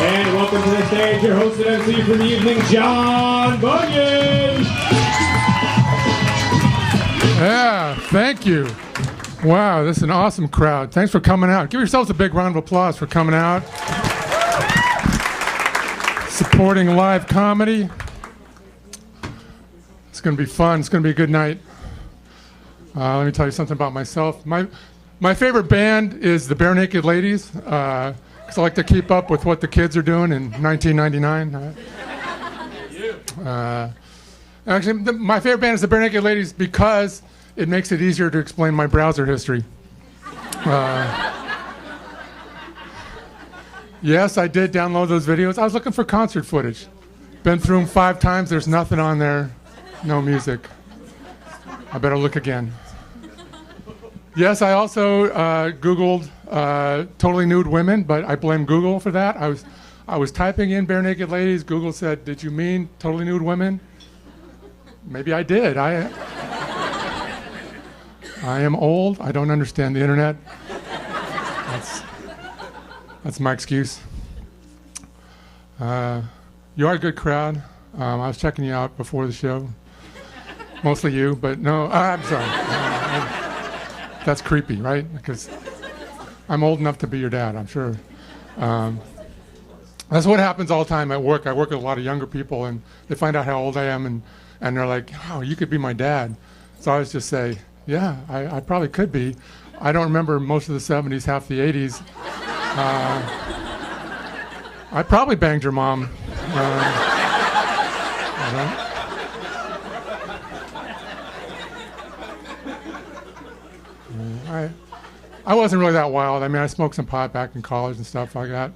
And welcome to the stage, your host and MC for the evening, John Bunyan. Yeah, thank you. Wow, this is an awesome crowd. Thanks for coming out. Give yourselves a big round of applause for coming out. Supporting live comedy. It's going to be fun. It's going to be a good night. Let me tell you something about myself. My favorite band is the Bare Naked Ladies, because I like to keep up with what the kids are doing in 1999. Actually, my favorite band is the Bare Naked Ladies because it makes it easier to explain my browser history. Yes, I did download those videos. I was looking for concert footage. Been through them 5 times. There's nothing on there. No music. I better look again. Yes, I also Googled totally nude women, but I blame Google for that. I was typing in Bare Naked Ladies. Google said, "Did you mean totally nude women?" Maybe I did. I am old. I don't understand the internet. That's my excuse. You are a good crowd. I was checking you out before the show. Mostly you, but no, I'm sorry. That's creepy, right? Because I'm old enough to be your dad, I'm sure. That's what happens all the time at work. I work with a lot of younger people, and they find out how old I am, and they're like, "Oh, you could be my dad." So I always just say, "Yeah, I probably could be." I don't remember most of the 70s, half the 80s. I probably banged your mom. I wasn't really that wild. I mean, I smoked some pot back in college and stuff like that.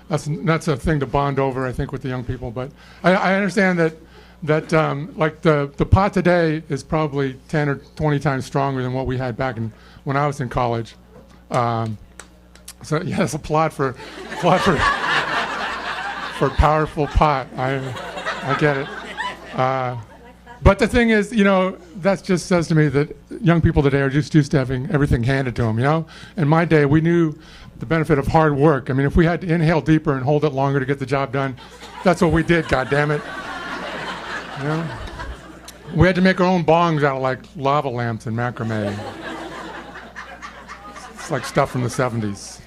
That's a thing to bond over, I think, with the young people. But I understand that like the pot today is probably 10 or 20 times stronger than what we had back when I was in college. So yes, applaud for powerful pot. I get it. But the thing is, that just says to me that young people today are just used to having everything handed to them, In my day, we knew the benefit of hard work. I mean, if we had to inhale deeper and hold it longer to get the job done, that's what we did, goddammit. We had to make our own bongs out of, like, lava lamps and macrame. It's like stuff from the 70s.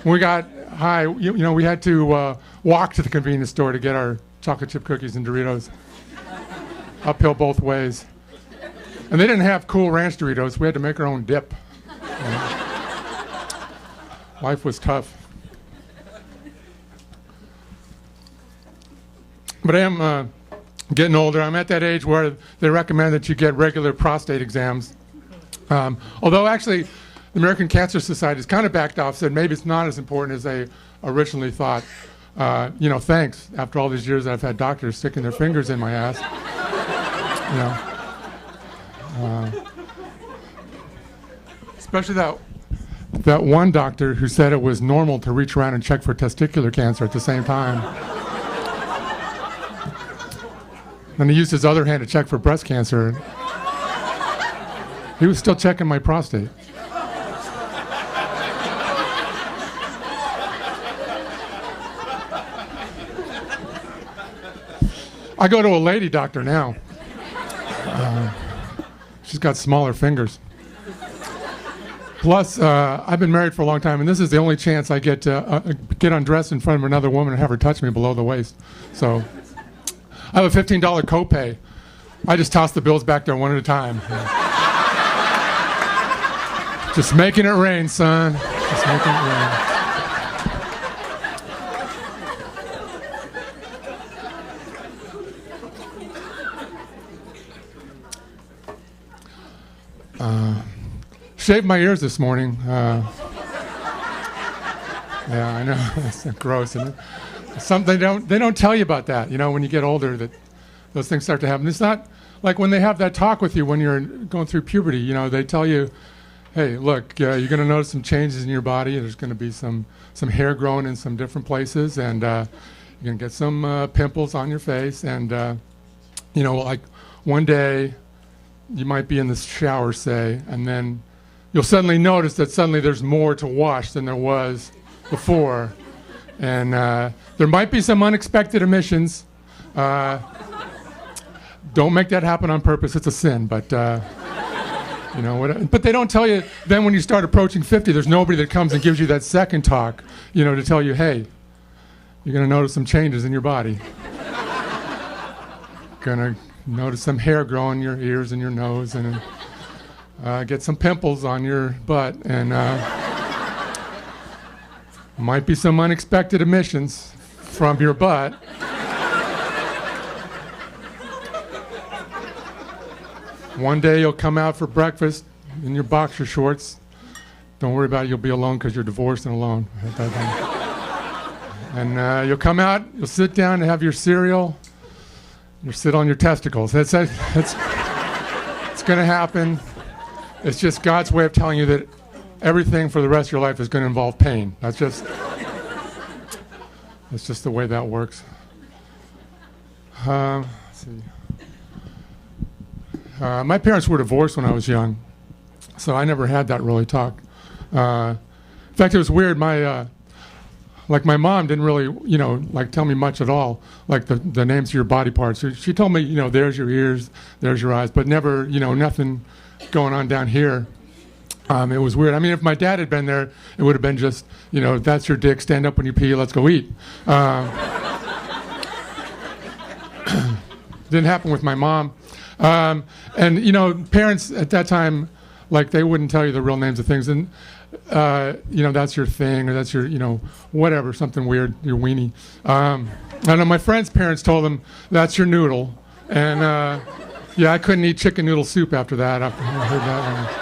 When we got high, we had to walk to the convenience store to get our chocolate chip cookies and Doritos. Uphill both ways. And they didn't have Cool Ranch Doritos. We had to make our own dip. Life was tough. But I am getting older. I'm at that age where they recommend that you get regular prostate exams. Although actually, the American Cancer Society has kind of backed off, said maybe it's not as important as they originally thought. Thanks. After all these years I've had doctors sticking their fingers in my ass. Especially that one doctor who said it was normal to reach around and check for testicular cancer at the same time. And he used his other hand to check for breast cancer. He was still checking my prostate. I go to a lady doctor now. She's got smaller fingers. Plus, I've been married for a long time, and this is the only chance I get to get undressed in front of another woman and have her touch me below the waist. So I have a $15 copay. I just toss the bills back there one at a time. Just making it rain, son. Just making it rain. Shaved my ears this morning. Yeah, I know. It's gross, isn't it? They don't tell you about that, when you get older, that those things start to happen. It's not like when they have that talk with you when you're going through puberty, they tell you, hey, look, you're going to notice some changes in your body. There's going to be some hair growing in some different places, and you're going to get some pimples on your face. And, like one day you might be in the shower, say, and then you'll suddenly notice that suddenly there's more to wash than there was before. And there might be some unexpected emissions. Don't make that happen on purpose. It's a sin. But, but they don't tell you then when you start approaching 50, there's nobody that comes and gives you that second talk, to tell you, hey, you're going to notice some changes in your body. Going to notice some hair grow in your ears and your nose, and get some pimples on your butt, and might be some unexpected emissions from your butt. One day you'll come out for breakfast in your boxer shorts. Don't worry about it, you'll be alone because you're divorced and alone. And you'll come out, you'll sit down and have your cereal. You'll sit on your testicles. It's going to happen. It's just God's way of telling you that everything for the rest of your life is going to involve pain. That's just the way that works. Let's see. My parents were divorced when I was young, so I never had that really talk. In fact, it was weird. My mom didn't really, tell me much at all, like the names of your body parts. She told me, there's your ears, there's your eyes, but never, nothing going on down here. It was weird. I mean, if my dad had been there, it would have been just, that's your dick, stand up when you pee, let's go eat. Didn't happen with my mom. And, parents at that time, they wouldn't tell you the real names of things. And, that's your thing, or that's your, whatever, something weird, your weenie. I know my friend's parents told them, that's your noodle. And, I couldn't eat chicken noodle soup after that. I heard that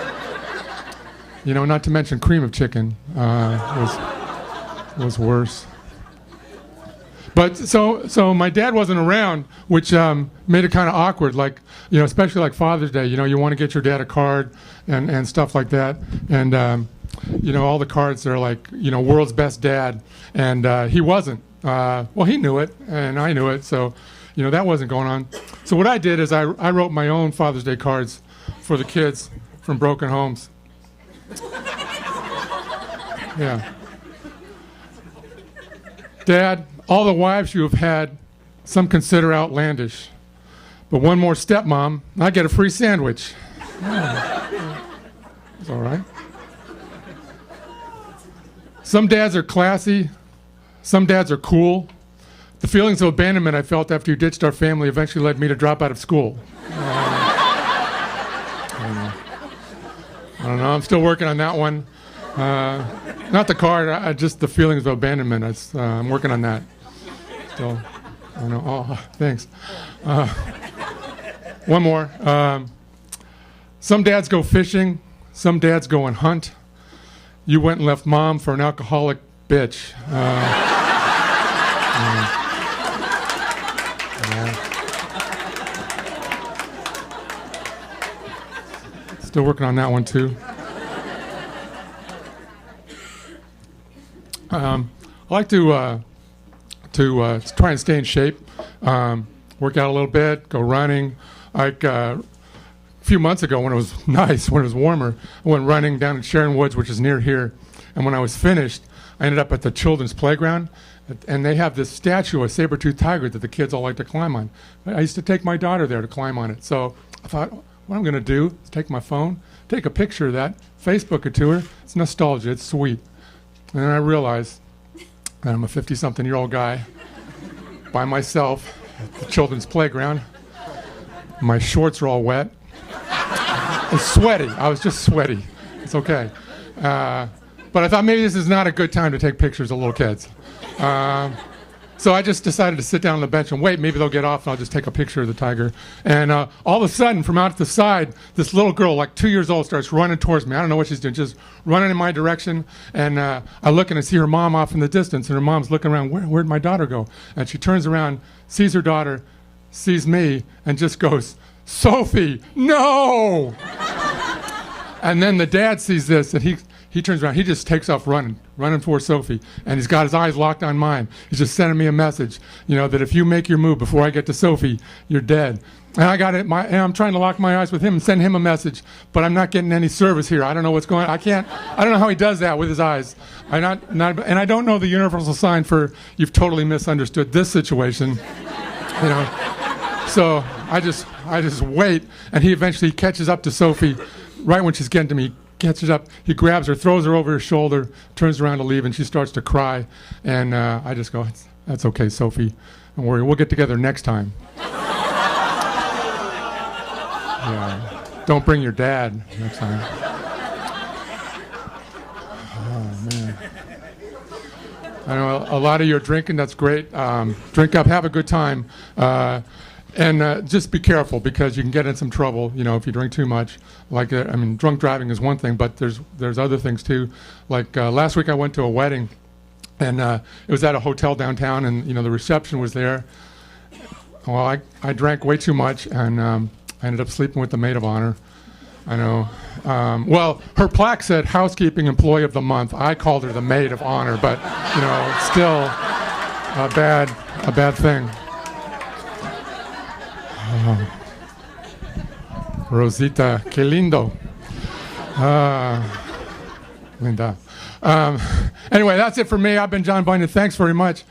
one. Not to mention cream of chicken was worse. But so my dad wasn't around, which made it kind of awkward, especially like Father's Day. You want to get your dad a card and stuff like that. And, all the cards are world's best dad. And he wasn't. Well, he knew it, and I knew it. So, that wasn't going on. So what I did is I wrote my own Father's Day cards for the kids from broken homes. Yeah. Dad, all the wives you have had, some consider outlandish. But one more stepmom, I get a free sandwich. It's all right. Some dads are classy. Some dads are cool. The feelings of abandonment I felt after you ditched our family eventually led me to drop out of school. I don't know. I'm still working on that one. Not the card, just the feelings of abandonment. I'm working on that. Still, I don't know. Oh, thanks. One more. Some dads go fishing. Some dads go and hunt. You went and left mom for an alcoholic bitch. Still working on that one too. I like to try and stay in shape, work out a little bit, go running. A few months ago when it was nice, when it was warmer, I went running down in Sharon Woods, which is near here. And when I was finished, I ended up at the children's playground. And they have this statue, a saber-toothed tiger, that the kids all like to climb on. I used to take my daughter there to climb on it. So I thought, what I'm going to do is take my phone, take a picture of that, Facebook it to her. It's nostalgia. It's sweet. And then I realized that I'm a 50-something-year-old guy by myself at the children's playground. My shorts are all wet. It's sweaty. I was just sweaty. It's okay. But I thought maybe this is not a good time to take pictures of little kids. So I just decided to sit down on the bench and wait. Maybe they'll get off and I'll just take a picture of the tiger. And all of a sudden, from out at the side, this little girl, like 2 years old, starts running towards me. I don't know what she's doing, just running in my direction. And I look and I see her mom off in the distance. And her mom's looking around, where'd my daughter go? And she turns around, sees her daughter, sees me, and just goes, Sophie, no! And then the dad sees this, and He turns around. He just takes off running for Sophie. And he's got his eyes locked on mine. He's just sending me a message, that if you make your move before I get to Sophie, you're dead. And I got it. And I'm trying to lock my eyes with him and send him a message, but I'm not getting any service here. I don't know what's going on. I don't know how he does that with his eyes. And I don't know the universal sign for you've totally misunderstood this situation. So I just wait, and he eventually catches up to Sophie right when she's getting to me. He catches up, he grabs her, throws her over his shoulder, turns around to leave, and she starts to cry. And I just go, that's okay, Sophie. Don't worry, we'll get together next time. Yeah. Don't bring your dad next time. Oh, man. I know a lot of you are drinking. That's great. Drink up. Have a good time. And just be careful, because you can get in some trouble, if you drink too much. Drunk driving is one thing, but there's other things too. Like last week I went to a wedding, and it was at a hotel downtown, and the reception was there. Well, I drank way too much, and I ended up sleeping with the maid of honor. I know. Well, her plaque said housekeeping employee of the month. I called her the maid of honor, but it's still a bad thing. Oh. Rosita, que lindo. Linda. Anyway, that's it for me. I've been John Bunyan. Thanks very much.